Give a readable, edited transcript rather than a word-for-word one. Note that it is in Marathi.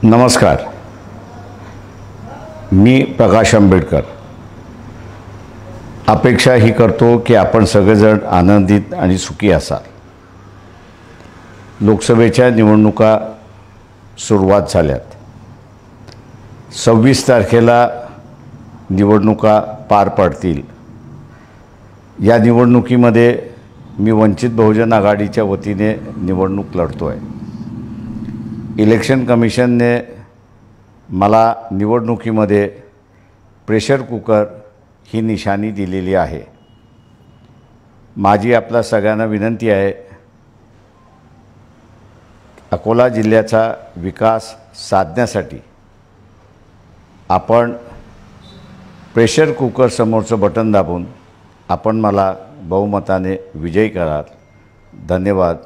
नमस्कार. मी प्रकाश आंबेडकर. अपेक्षा ही करतो की आपण सगळेजण आनंदित आणि सुखी असाल. लोकसभेच्या निवडणुका सुरुवात झाल्यात. 26 तारखेला निवडणुका पार पडतील. या निवडणुकीमध्ये मी वंचित बहुजन आघाडीच्या वतीने निवडणूक लढतो आहे. इलेक्शन कमिशनने मला निवडणुकीमध्ये प्रेशर कुकर ही निशाणी दिलेली आहे. माझी आपल्या सगळ्यांना विनंती आहे, अकोला जिल्ह्याचा विकास साधण्यासाठी आपण प्रेशर कुकर समोरचं बटन दाबून आपण मला बहुमताने विजयी कराल. धन्यवाद.